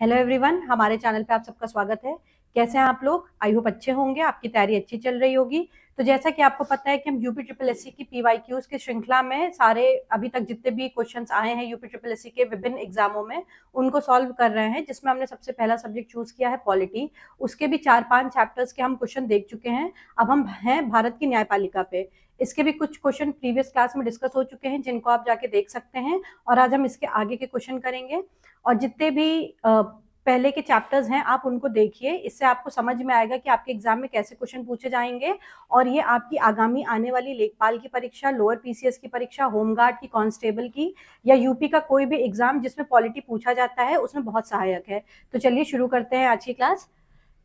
Hello everyone, हमारे channel पे आप सबका स्वागत है। कैसे हैं आप लोग? आई होप अच्छे होंगे, आपकी तैयारी अच्छी चल रही होगी। तो जैसा कि आपको पता है कि हम यूपी ट्रिपल एससी की पीवाईक्यूज की श्रृंखला में सारे अभी तक जितने भी क्वेश्चंस आए हैं यूपी ट्रिपल एससी के विभिन्न एग्जामों में उनको सॉल्व कर रहे हैं, जिसमें हमने सबसे पहला सब्जेक्ट चूज किया है पॉलिटी। उसके भी 4-5 चैप्टर्स के हम क्वेश्चन देख चुके हैं। अब हम हैं भारत की न्यायपालिका पे। इसके भी कुछ क्वेश्चन प्रीवियस क्लास में डिस्कस हो चुके हैं, जिनको आप जाके देख सकते हैं। और आज हम इसके आगे के क्वेश्चन करेंगे। और जितने भी पहले के चैप्टर्स हैं आप उनको देखिए, इससे आपको समझ में आएगा कि आपके एग्जाम में कैसे क्वेश्चन पूछे जाएंगे। और ये आपकी आगामी आने वाली लेखपाल की परीक्षा, लोअर पीसीएस की परीक्षा, होमगार्ड की, कांस्टेबल की या यूपी का कोई भी एग्जाम जिसमें पॉलिटी पूछा जाता है उसमें बहुत सहायक है। तो चलिए शुरू करते हैं आज की क्लास।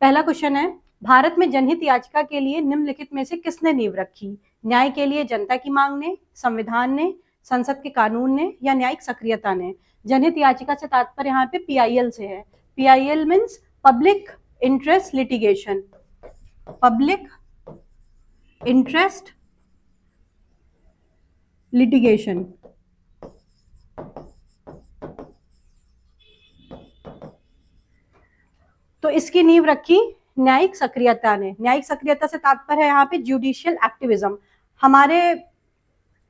पहला क्वेश्चन है, भारत में जनहित याचिका के लिए निम्नलिखित में से किसने नींव रखी? न्याय के लिए जनता की मांग ने, संविधान ने, संसद के कानून ने या न्यायिक सक्रियता ने? जनहित याचिका से तात्पर्य यहाँ पे पीआईएल से है। PIL means public interest litigation. Public interest litigation. तो इसकी नींव रखी न्यायिक सक्रियता ने। न्यायिक सक्रियता से तात्पर्य है यहाँ पे जुडिशियल एक्टिविज्म। हमारे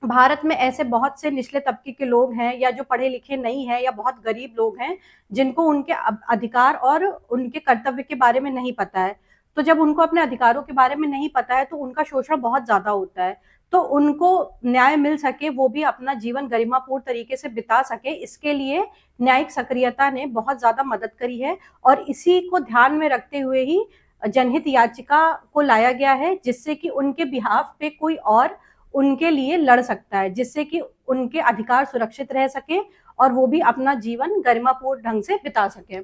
भारत में ऐसे बहुत से निचले तबके के लोग हैं या जो पढ़े लिखे नहीं हैं या बहुत गरीब लोग हैं जिनको उनके अधिकार और उनके कर्तव्य के बारे में नहीं पता है। तो जब उनको अपने अधिकारों के बारे में नहीं पता है तो उनका शोषण बहुत ज्यादा होता है। तो उनको न्याय मिल सके, वो भी अपना जीवन गरिमापूर्ण तरीके से बिता सके, इसके लिए न्यायिक सक्रियता ने बहुत ज्यादा मदद करी है। और इसी को ध्यान में रखते हुए ही जनहित याचिका को लाया गया है, जिससे कि उनके बिहाफ पे कोई और उनके लिए लड़ सकता है, जिससे कि उनके अधिकार सुरक्षित रह सके और वो भी अपना जीवन गरिमापूर्ण ढंग से बिता सके।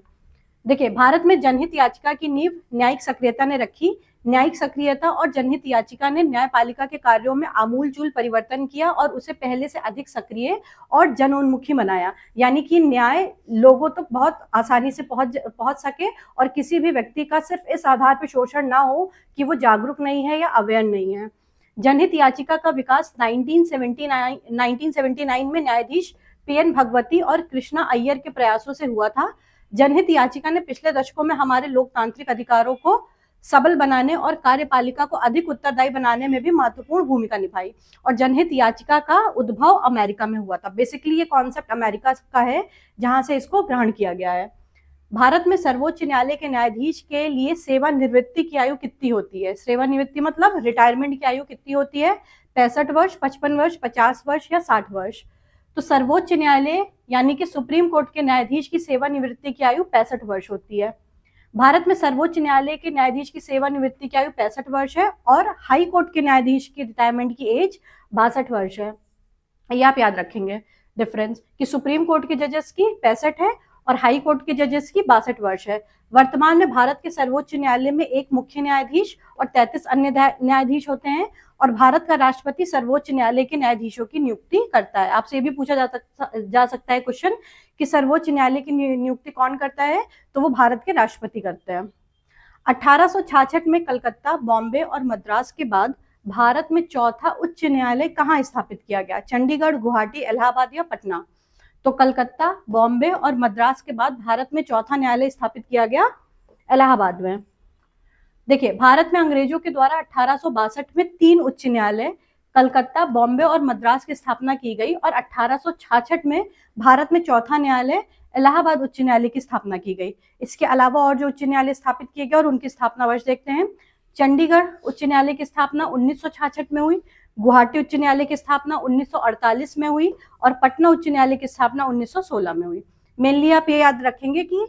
देखिए, भारत में जनहित याचिका की नींव न्यायिक सक्रियता ने रखी। न्यायिक सक्रियता और जनहित याचिका ने न्यायपालिका के कार्यों में आमूलचूल परिवर्तन किया और उसे पहले से अधिक सक्रिय और जनोन्मुखी बनाया। यानी कि न्याय लोगों तक बहुत आसानी से पहुंच सके और किसी भी व्यक्ति का सिर्फ इस आधार पर शोषण ना हो कि वो जागरूक नहीं है या अवेयर नहीं है। जनहित याचिका का विकास 1979 में न्यायाधीश PN भगवती और कृष्णा अय्यर के प्रयासों से हुआ था। जनहित याचिका ने पिछले दशकों में हमारे लोकतांत्रिक अधिकारों को सबल बनाने और कार्यपालिका को अधिक उत्तरदायी बनाने में भी महत्वपूर्ण भूमिका निभाई। और जनहित याचिका का उद्भव अमेरिका में हुआ था। बेसिकली ये कॉन्सेप्ट अमेरिका का है जहां से इसको ग्रहण किया गया है। भारत में सर्वोच्च न्यायालय के न्यायाधीश के लिए सेवानिवृत्ति की आयु कितनी होती है? सेवानिवृत्ति मतलब रिटायरमेंट की आयु कितनी होती है? 65 वर्ष, 55 वर्ष, 50 वर्ष या 60 वर्ष? तो सर्वोच्च न्यायालय यानी कि सुप्रीम कोर्ट के न्यायाधीश की सेवानिवृत्ति की आयु 65 वर्ष होती है। भारत में सर्वोच्च न्यायालय के न्यायाधीश की सेवानिवृत्ति की आयु 65 वर्ष है और हाई कोर्ट के न्यायाधीश की रिटायरमेंट की एज 62 वर्ष है। ये आप याद रखेंगे डिफरेंस, कि सुप्रीम कोर्ट के जजेस की 65 है और हाई कोर्ट के जजेस की 62 वर्ष है। वर्तमान में भारत के सर्वोच्च न्यायालय में एक मुख्य न्यायाधीश और 33 अन्य न्यायाधीश होते हैं। और भारत का राष्ट्रपति सर्वोच्च न्यायालय के न्यायाधीशों की नियुक्ति करता है। आपसे ये भी पूछा जा सकता है क्वेश्चन कि सर्वोच्च न्यायालय की नियुक्ति कौन करता है? तो वो भारत के राष्ट्रपति करते हैं। 1866 में कलकत्ता, बॉम्बे और मद्रास के बाद भारत में चौथा उच्च न्यायालय कहाँ स्थापित किया गया? चंडीगढ़, गुवाहाटी, इलाहाबाद या पटना? तो कलकत्ता, बॉम्बे और मद्रास के बाद भारत में चौथा न्यायालय स्थापित किया गया इलाहाबाद में। देखिए, भारत में अंग्रेजों के द्वारा 1862 में 3 उच्च न्यायालय कलकत्ता, बॉम्बे और मद्रास की स्थापना की गई और 1866 में भारत में चौथा न्यायालय इलाहाबाद उच्च न्यायालय की स्थापना की गई। इसके अलावा और जो उच्च न्यायालय स्थापित किए गए और उनकी स्थापना वर्ष देखते हैं। चंडीगढ़ उच्च न्यायालय की स्थापना 1966 में हुई, गुवाहाटी उच्च न्यायालय की स्थापना 1948 में हुई और पटना उच्च न्यायालय की स्थापना 1916 में हुई। मेनली आप ये याद रखेंगे कि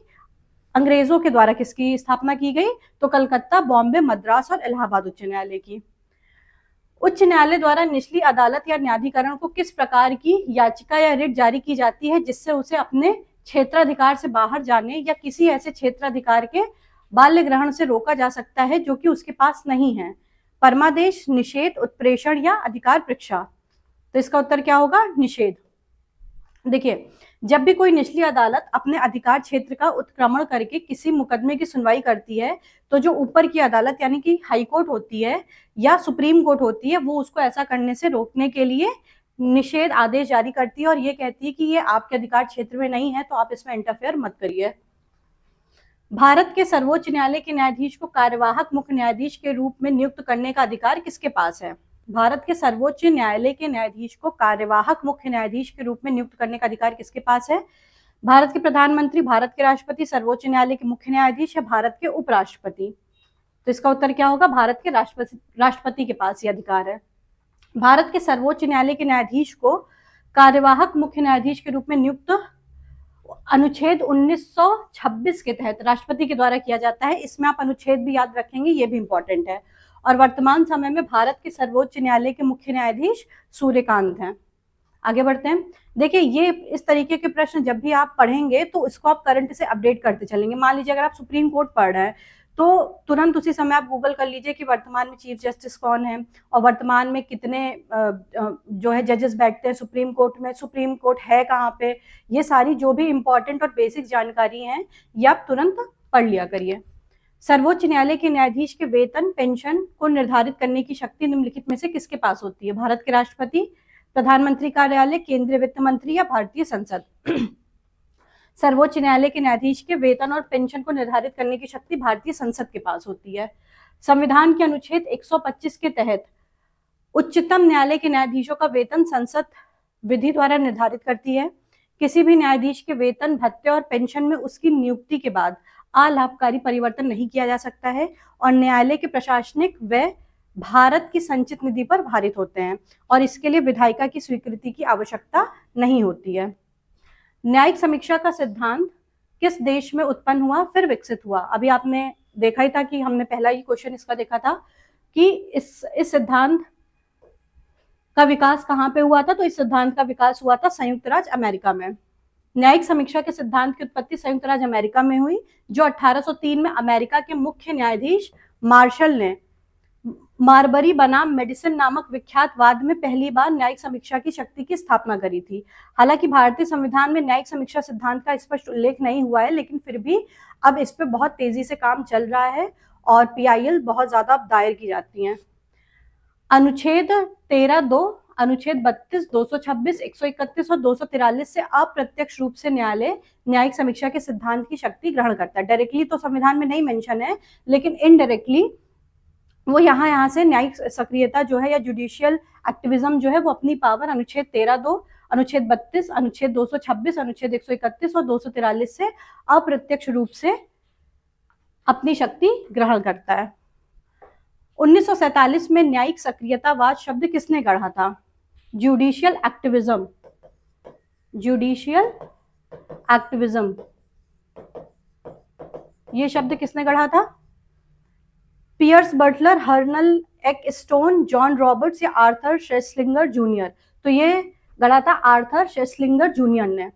अंग्रेजों के द्वारा किसकी स्थापना की गई? तो कलकत्ता, बॉम्बे, मद्रास और इलाहाबाद उच्च न्यायालय की। उच्च न्यायालय द्वारा निचली अदालत या न्यायाधिकरण को किस प्रकार की याचिका या रिट जारी की जाती है जिससे उसे अपने क्षेत्राधिकार से बाहर जाने या किसी ऐसे क्षेत्राधिकार के बाल्य ग्रहण से रोका जा सकता है जो कि उसके पास नहीं है? परमादेश, निषेध, उत्प्रेषण या अधिकार परीक्षा? तो इसका उत्तर क्या होगा? निषेध। देखिए, जब भी कोई निचली अदालत अपने अधिकार क्षेत्र का उत्क्रमण करके किसी मुकदमे की सुनवाई करती है तो जो ऊपर की अदालत यानी कि हाई कोर्ट होती है या सुप्रीम कोर्ट होती है, वो उसको ऐसा करने से रोकने के लिए निषेध आदेश जारी करती है और ये कहती है कि ये आपके अधिकार क्षेत्र में नहीं है तो आप इसमें इंटरफेयर मत करिए। भारत के सर्वोच्च न्यायालय के न्यायाधीश को कार्यवाहक मुख्य न्यायाधीश के रूप में नियुक्त करने का अधिकार किसके पास है? भारत के सर्वोच्च न्यायालय के न्यायाधीश को कार्यवाहक मुख्य न्यायाधीश के रूप में नियुक्त करने का अधिकार किसके पास है? भारत के प्रधानमंत्री, भारत के राष्ट्रपति, सर्वोच्च न्यायालय के मुख्य न्यायाधीश या भारत के उपराष्ट्रपति? तो इसका उत्तर क्या होगा? भारत के राष्ट्रपति के पास ये अधिकार है। भारत के सर्वोच्च न्यायालय के न्यायाधीश को कार्यवाहक मुख्य न्यायाधीश के रूप में नियुक्त अनुच्छेद 1926 के तहत राष्ट्रपति के द्वारा किया जाता है। इसमें आप अनुच्छेद भी याद रखेंगे, ये भी इंपॉर्टेंट है। और वर्तमान समय में भारत के सर्वोच्च न्यायालय के मुख्य न्यायाधीश सूर्यकांत हैं। आगे बढ़ते हैं। देखिए, ये इस तरीके के प्रश्न जब भी आप पढ़ेंगे तो इसको आप करंट से अपडेट करते चलेंगे। मान लीजिए अगर आप सुप्रीम कोर्ट पढ़ रहे हैं तो तुरंत उसी समय आप गूगल कर लीजिए कि वर्तमान में चीफ जस्टिस कौन है और वर्तमान में कितने जो है जजेस बैठते हैं सुप्रीम कोर्ट में, सुप्रीम कोर्ट है कहाँ पे, ये सारी जो भी इंपॉर्टेंट और बेसिक जानकारी है ये आप तुरंत पढ़ लिया करिए। सर्वोच्च न्यायालय के न्यायाधीश के वेतन पेंशन को निर्धारित करने की शक्ति निम्नलिखित में से किसके पास होती है? भारत के राष्ट्रपति, प्रधानमंत्री कार्यालय, केंद्रीय वित्त मंत्री या भारतीय संसद? सर्वोच्च न्यायालय के न्यायाधीश के वेतन और पेंशन को निर्धारित करने की शक्ति भारतीय संसद के पास होती है। संविधान के अनुच्छेद 125 के तहत उच्चतम न्यायालय के न्यायाधीशों का वेतन संसद विधि द्वारा निर्धारित करती है। किसी भी न्यायाधीश के वेतन, भत्ते और पेंशन में उसकी नियुक्ति के बाद अलाभकारी परिवर्तन नहीं किया जा सकता है और न्यायालय के प्रशासनिक व्यय भारत की संचित निधि पर भारित होते हैं और इसके लिए विधायिका की स्वीकृति की आवश्यकता नहीं होती है। न्यायिक समीक्षा का सिद्धांत किस देश में उत्पन्न हुआ फिर विकसित हुआ? अभी आपने देखा ही था कि हमने पहला ही क्वेश्चन इसका देखा था कि इस सिद्धांत का विकास कहाँ पे हुआ था? तो इस सिद्धांत का विकास हुआ था संयुक्त राज्य अमेरिका में। न्यायिक समीक्षा के सिद्धांत की उत्पत्ति संयुक्त राज्य अमेरिका में हुई, जो 1803 में अमेरिका के मुख्य न्यायाधीश मार्शल ने मारबरी बनाम मेडिसिन नामक विख्यात वाद में पहली बार न्यायिक समीक्षा की शक्ति की स्थापना करी थी। हालांकि भारतीय संविधान में न्यायिक समीक्षा सिद्धांत का स्पष्ट उल्लेख नहीं हुआ है, लेकिन फिर भी अब इस पे बहुत तेजी से काम चल रहा है और PIL बहुत ज्यादा दायर की जाती हैं। अनुच्छेद 13(2), अनुच्छेद 32, 226, 131 और 243 से अप्रत्यक्ष रूप से न्यायालय न्यायिक समीक्षा के सिद्धांत की शक्ति ग्रहण करता है। डायरेक्टली तो संविधान में नहीं मेंशन है, लेकिन इनडायरेक्टली वो यहाँ से न्यायिक सक्रियता जो है या जुडिशियल एक्टिविज्म जो है वो अपनी पावर अनुच्छेद 13(2), अनुच्छेद 32, अनुच्छेद 226, अनुच्छेद 131 और 243 से अप्रत्यक्ष रूप से अपनी शक्ति ग्रहण करता है। 1947 में न्यायिक सक्रियतावाद शब्द किसने गढ़ा था? जुडिशियल एक्टिविज्म, जुडिशियल एक्टिविज्म, ये शब्द किसने गढ़ा था? पियर्स बटलर, हर्नल एक्स्टोन, जॉन रॉबर्ट्स या आर्थर शेस्लिंगर जूनियर? तो ये गढ़ा था आर्थर शेस्लिंगर जूनियर ने।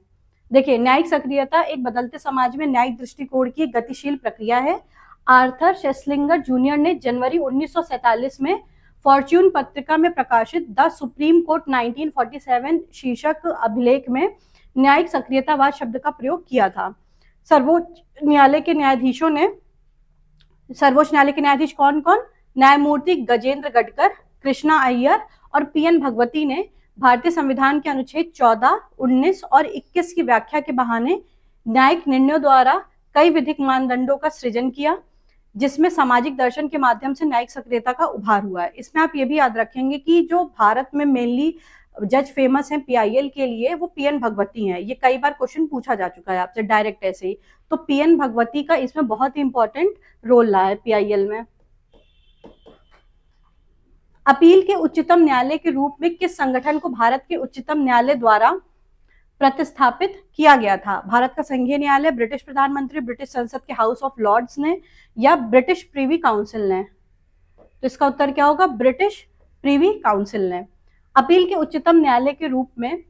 देखिए, न्यायिक सक्रियता एक बदलते समाज में न्यायिक दृष्टिकोण की एक गतिशील प्रक्रिया है। आर्थर शेस्लिंगर जूनियर ने जनवरी 1947 में फॉर्च्यून पत्रिका में प्रकाशित द सुप्रीम कोर्ट 1947 शीर्षक अभिलेख में न्यायिक सक्रियतावाद शब्द का प्रयोग किया था। सर्वोच्च न्यायालय के न्यायाधीश कौन कौन? न्यायमूर्ति गजेंद्र गडकर, कृष्णा अय्यर और PN भगवती ने भारतीय संविधान के अनुच्छेद 14, 19 और 21 की व्याख्या के बहाने न्यायिक निर्णयों द्वारा कई विधिक मानदंडों का सृजन किया, जिसमें सामाजिक दर्शन के माध्यम से न्यायिक सक्रियता का उभार हुआ है। इसमें आप ये भी याद रखेंगे कि जो भारत में मेनली जज फेमस हैं PIL के लिए, वो PN भगवती हैं। ये कई बार क्वेश्चन पूछा जा चुका है आपसे डायरेक्ट ऐसे ही। तो PN भगवती का इसमें बहुत ही इंपॉर्टेंट रोल रहा है PIL में। अपील के उच्चतम न्यायालय के रूप में किस संगठन को भारत के उच्चतम न्यायालय द्वारा प्रतिस्थापित किया गया था? भारत का संघीय न्यायालय, ब्रिटिश प्रधानमंत्री, ब्रिटिश संसद के हाउस ऑफ लॉर्ड्स ने या ब्रिटिश प्रीवी काउंसिल ने? तो इसका उत्तर क्या होगा? ब्रिटिश प्रीवी काउंसिल ने। अपील के उच्चतम न्यायालय के रूप में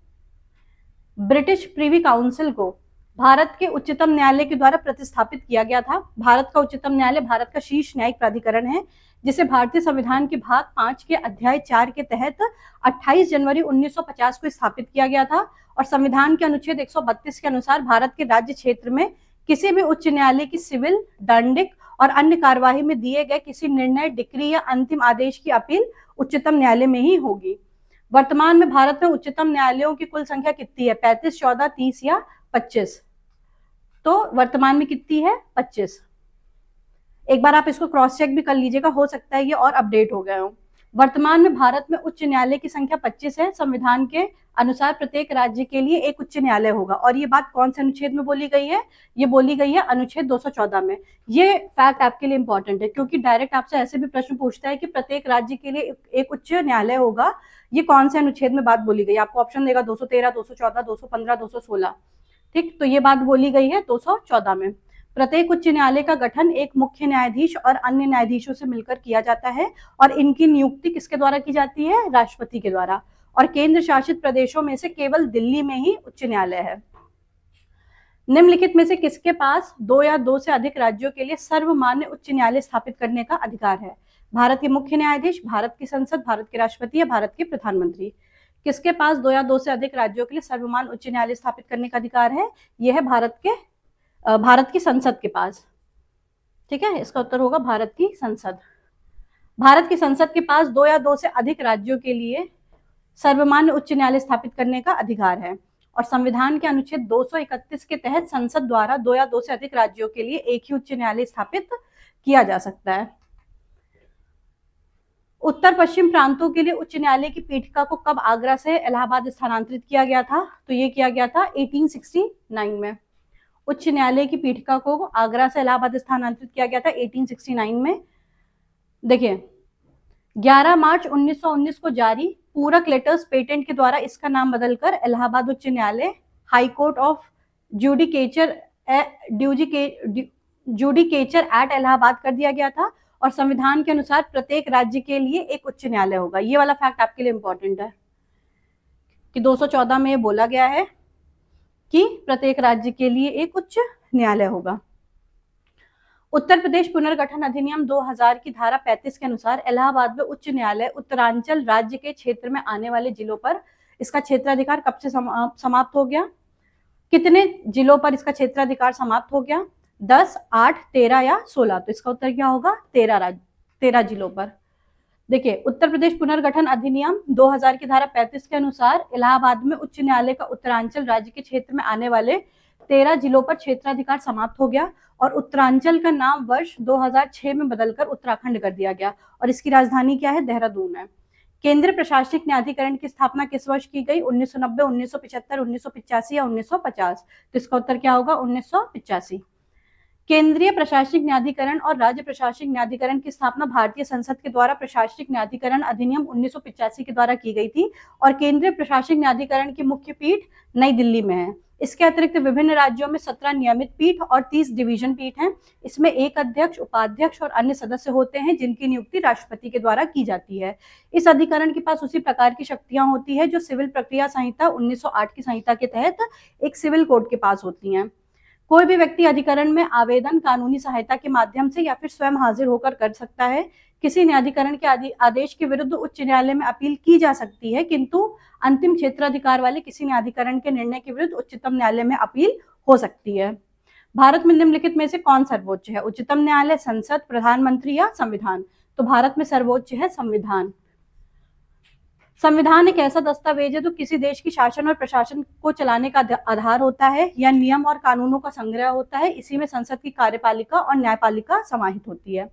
ब्रिटिश प्रीवी काउंसिल को भारत के उच्चतम न्यायालय के द्वारा प्रतिस्थापित किया गया था। भारत का उच्चतम न्यायालय भारत का शीर्ष न्यायिक प्राधिकरण है, जिसे भारतीय संविधान के भाग 5 के अध्याय 4 के तहत 28 जनवरी 1950 को स्थापित किया गया था और संविधान के अनुच्छेद 132 के अनुसार भारत के राज्य क्षेत्र में किसी भी उच्च न्यायालय की सिविल, दंडिक और अन्य कार्यवाही में दिए गए किसी निर्णय, डिक्री या अंतिम आदेश की अपील उच्चतम न्यायालय में ही होगी। वर्तमान में भारत में उच्चतम न्यायालयों की कुल संख्या कितनी है? 35, 14, 30 या 25? तो वर्तमान में कितनी है? 25। एक बार आप इसको क्रॉस चेक भी कर लीजिएगा, हो सकता है ये और अपडेट हो गए हो। वर्तमान में भारत में उच्च न्यायालय की संख्या 25 है। संविधान के अनुसार प्रत्येक राज्य के लिए एक उच्च न्यायालय होगा। और ये बात कौन से अनुच्छेद में बोली गई है? ये बोली गई है अनुच्छेद 214 में। ये फैक्ट आपके लिए इंपॉर्टेंट है, क्योंकि डायरेक्ट आपसे ऐसे भी प्रश्न पूछता है कि प्रत्येक राज्य के लिए एक उच्च न्यायालय होगा, ये कौन से अनुच्छेद में बात बोली गई? आपको ऑप्शन देगा 213, 214, 215, 216। ठीक, तो ये बात बोली गई है 214 में। प्रत्येक उच्च न्यायालय का गठन एक मुख्य न्यायाधीश और अन्य न्यायाधीशों से मिलकर किया जाता है, और इनकी नियुक्ति किसके द्वारा की जाती है? राष्ट्रपति के द्वारा। और केंद्र शासित प्रदेशों में से केवल दिल्ली में ही उच्च न्यायालय है। निम्नलिखित में से किसके पास 2 या 2 से अधिक राज्यों के लिए सर्वमान्य उच्च न्यायालय स्थापित करने का अधिकार है? भारत के मुख्य न्यायाधीश, भारत की संसद, भारत के राष्ट्रपति या भारत के प्रधानमंत्री? किसके पास 2 या 2 से अधिक राज्यों के लिए सर्वमान्य उच्च न्यायालय स्थापित करने का अधिकार है? यह है भारत की संसद के पास। ठीक है, इसका उत्तर होगा भारत की संसद। भारत की संसद के पास 2 या 2 से अधिक राज्यों के लिए सर्वमान्य उच्च न्यायालय स्थापित करने का अधिकार है। और संविधान के अनुच्छेद 231 के तहत संसद द्वारा 2 या 2 से अधिक राज्यों के लिए एक ही उच्च न्यायालय स्थापित किया जा सकता है। उत्तर पश्चिम प्रांतों के लिए उच्च न्यायालय की पीठिका को कब आगरा से इलाहाबाद स्थानांतरित किया गया था? तो ये किया गया था 1869 में। उच्च न्यायालय की पीठिका को आगरा से इलाहाबाद स्थानांतरित किया गया था 1869 में। देखिए, 11 मार्च 1919 को जारी पूरक लेटर्स पेटेंट के द्वारा इसका नाम बदलकर इलाहाबाद उच्च न्यायालय high court of judicature at Allahabad कर दिया गया था। और संविधान के अनुसार प्रत्येक राज्य के लिए एक उच्च न्यायालय होगा। ये वाला फैक्ट आपके लिए इंपॉर्टेंट है कि 214 में बोला गया है कि प्रत्येक राज्य के लिए एक उच्च न्यायालय होगा। उत्तर प्रदेश पुनर्गठन अधिनियम 2000 की धारा 35 के अनुसार इलाहाबाद में उच्च न्यायालय उत्तरांचल राज्य के क्षेत्र में आने वाले जिलों पर इसका क्षेत्राधिकार कब से समाप्त हो गया? कितने जिलों पर इसका क्षेत्राधिकार समाप्त हो गया? 10, 8, 13 या 16? तो इसका उत्तर क्या होगा? 13 जिलों पर। देखिए, उत्तर प्रदेश पुनर्गठन अधिनियम 2000 की धारा 35 के अनुसार इलाहाबाद में उच्च न्यायालय का उत्तरांचल राज्य के क्षेत्र में आने वाले 13 जिलों पर क्षेत्राधिकार समाप्त हो गया, और उत्तरांचल का नाम वर्ष 2006 में बदलकर उत्तराखंड कर दिया गया, और इसकी राजधानी क्या है? देहरादून है। केंद्रीय प्रशासनिक न्यायाधिकरण की स्थापना किस वर्ष की गई? 1990, 1975, 1985 या 1950? तो इसका उत्तर क्या होगा? 1985। केंद्रीय प्रशासनिक न्यायाधिकरण और राज्य प्रशासनिक न्यायाधिकरण की स्थापना भारतीय संसद के द्वारा प्रशासनिक न्यायाधिकरण अधिनियम 1985 के द्वारा की गई थी, और केंद्रीय प्रशासनिक न्यायाधिकरण की मुख्य पीठ नई दिल्ली में है। इसके अतिरिक्त विभिन्न राज्यों में 17 नियमित पीठ और 30 डिवीजन पीठ हैं। इसमें एक अध्यक्ष, उपाध्यक्ष और अन्य सदस्य होते हैं, जिनकी नियुक्ति राष्ट्रपति के द्वारा की जाती है। इस अधिकरण के पास उसी प्रकार की शक्तियां होती है जो सिविल प्रक्रिया संहिता 1908 की संहिता के तहत एक सिविल कोर्ट के पास होती हैं। कोई भी व्यक्ति अधिकरण में आवेदन कानूनी सहायता के माध्यम से या फिर स्वयं हाजिर होकर कर सकता है। किसी न्यायाधिकरण के आदेश के विरुद्ध उच्च न्यायालय में अपील की जा सकती है, किंतु अंतिम क्षेत्राधिकार वाले किसी न्यायाधिकरण के निर्णय के विरुद्ध उच्चतम न्यायालय में अपील हो सकती है। भारत में निम्नलिखित में से कौन सर्वोच्च है? उच्चतम न्यायालय, संसद, प्रधानमंत्री या संविधान? तो भारत में सर्वोच्च है संविधान। संविधान एक ऐसा दस्तावेज है जो किसी देश की शासन और प्रशासन को चलाने का आधार होता है, या नियम और कानूनों का संग्रह होता है। इसी में संसद की कार्यपालिका और न्यायपालिका समाहित होती है।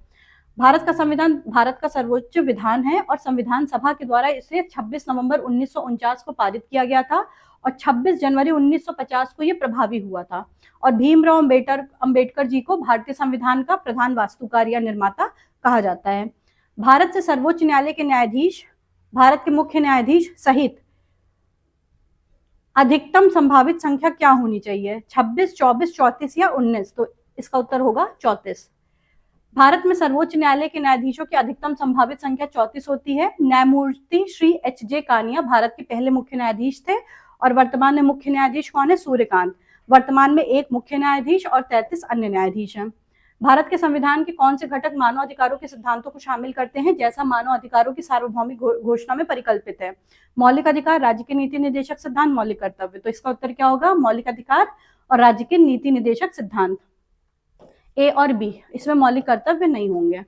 भारत का संविधान भारत का सर्वोच्च विधान है, और संविधान सभा के द्वारा इसे 26 नवंबर 1949 को पारित किया गया था, और 26 जनवरी 1950 को यह प्रभावी हुआ था। और भीमराव अंबेडकर जी को भारतीय संविधान का प्रधान वास्तुकार या निर्माता कहा जाता है। भारत से सर्वोच्च न्यायालय के न्यायाधीश भारत के मुख्य न्यायाधीश सहित अधिकतम संभावित संख्या क्या होनी चाहिए? 26, 24, 34 या 19? तो इसका उत्तर होगा 34। भारत में सर्वोच्च न्यायालय के न्यायाधीशों की अधिकतम संभावित संख्या 34 होती है। न्यायमूर्ति श्री एच.जे. कानिया भारत के पहले मुख्य न्यायाधीश थे, और वर्तमान में मुख्य न्यायाधीश कौन है? सूर्यकांत। वर्तमान में एक मुख्य न्यायाधीश और 33 अन्य न्यायाधीश हैं। भारत के संविधान के कौन से घटक मानव अधिकारों के सिद्धांतों को शामिल करते हैं, जैसा मानव अधिकारों की सार्वभौमिक घोषणा में परिकल्पित है? मौलिक अधिकार, राज्य के नीति निर्देशक सिद्धांत, मौलिक कर्तव्य। तो इसका उत्तर क्या होगा? मौलिक अधिकार और राज्य के नीति निर्देशक सिद्धांत। ए और बी, इसमें मौलिक कर्तव्य नहीं होंगे।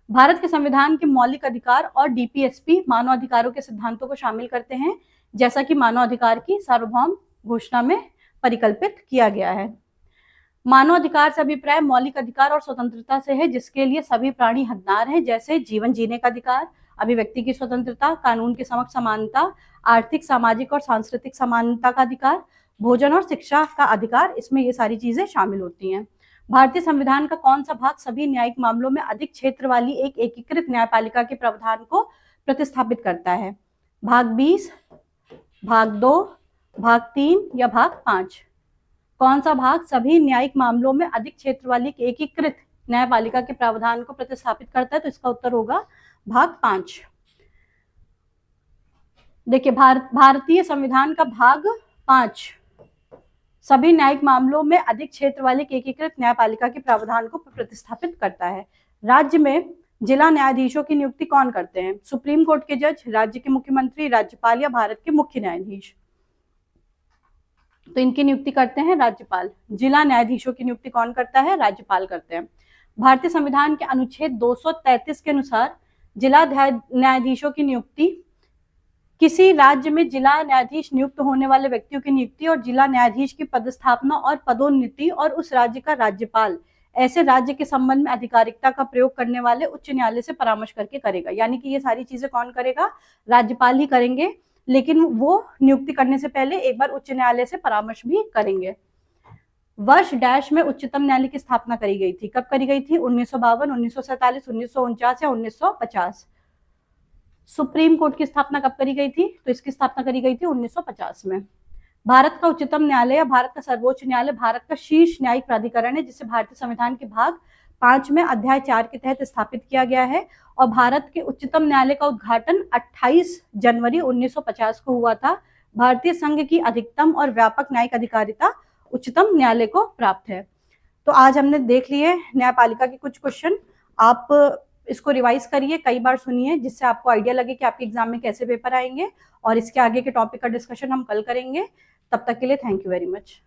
भारत के संविधान के मौलिक अधिकार और डीपीएसपी मानव अधिकारों के सिद्धांतों को शामिल करते हैं, जैसा कि मानव अधिकार की सार्वभौम घोषणा में परिकल्पित किया गया है। मानव अधिकार से अभिप्राय मौलिक अधिकार और स्वतंत्रता से है, जिसके लिए सभी प्राणी हकदार हैं, जैसे जीवन जीने का अधिकार, अभिव्यक्ति की स्वतंत्रता, कानून के समक्ष समानता, आर्थिक, सामाजिक और सांस्कृतिक समानता का अधिकार, भोजन और शिक्षा का अधिकार। इसमें ये सारी चीजें शामिल होती हैं। भारतीय संविधान का कौन सा भाग सभी न्यायिक मामलों में अधिक क्षेत्र वाली एक एकीकृत न्यायपालिका के प्रावधान को प्रतिस्थापित करता है? भाग 20, भाग 2, भाग 3 या भाग 5? कौन सा भाग सभी न्यायिक मामलों में अधिक क्षेत्र वाली एकीकृत न्यायपालिका के प्रावधान को प्रतिस्थापित करता है? तो इसका उत्तर होगा भाग 5। देखिए, भारतीय संविधान का भाग 5 सभी न्यायिक मामलों में अधिक क्षेत्र वाली एकीकृत न्यायपालिका के प्रावधान को प्रतिस्थापित करता है। राज्य में जिला न्यायाधीशों की नियुक्ति कौन करते हैं? सुप्रीम कोर्ट के जज, राज्य के मुख्यमंत्री, राज्यपाल या भारत के मुख्य न्यायाधीश? तो इनकी नियुक्ति करते हैं राज्यपाल। जिला न्यायाधीशों की नियुक्ति कौन करता है? राज्यपाल करते हैं। भारतीय संविधान के अनुच्छेद 233 के अनुसार जिला न्यायाधीशों की नियुक्ति किसी राज्य में जिला न्यायाधीश नियुक्त होने वाले व्यक्तियों की नियुक्ति और जिला न्यायाधीश की पदस्थापना और पदोन्नति और उस राज्य का राज्यपाल ऐसे राज्य के संबंध में आधिकारिकता का प्रयोग करने वाले उच्च न्यायालय से परामर्श करके करेगा। यानी कि ये सारी चीजें कौन करेगा? राज्यपाल ही करेंगे, लेकिन वो नियुक्ति करने से पहले एक बार उच्च न्यायालय से परामर्श भी करेंगे। वर्ष डैश में उच्चतम न्यायालय की स्थापना करी गई थी? कब करी गई थी? 1952, 1947, 1949 या 1950? सुप्रीम कोर्ट की स्थापना कब करी गई थी? तो इसकी स्थापना करी गई थी 1950 में। भारत का उच्चतम न्यायालय या भारत का सर्वोच्च न्यायालय भारत का शीर्ष न्यायिक प्राधिकरण है, जिसे भारतीय संविधान के भाग 5 में अध्याय 4 के तहत स्थापित किया गया है। और भारत के उच्चतम न्यायालय का उद्घाटन 28 जनवरी 1950 को हुआ था। भारतीय संघ की अधिकतम और व्यापक न्यायिक अधिकारिता उच्चतम न्यायालय को प्राप्त है। तो आज हमने देख लिए न्यायपालिका के कुछ क्वेश्चन। आप इसको रिवाइज करिए, कई बार सुनिए, जिससे आपको आइडिया लगे कि आपके एग्जाम में कैसे पेपर आएंगे। और इसके आगे के टॉपिक का डिस्कशन हम कल करेंगे। तब तक के लिए थैंक यू वेरी मच।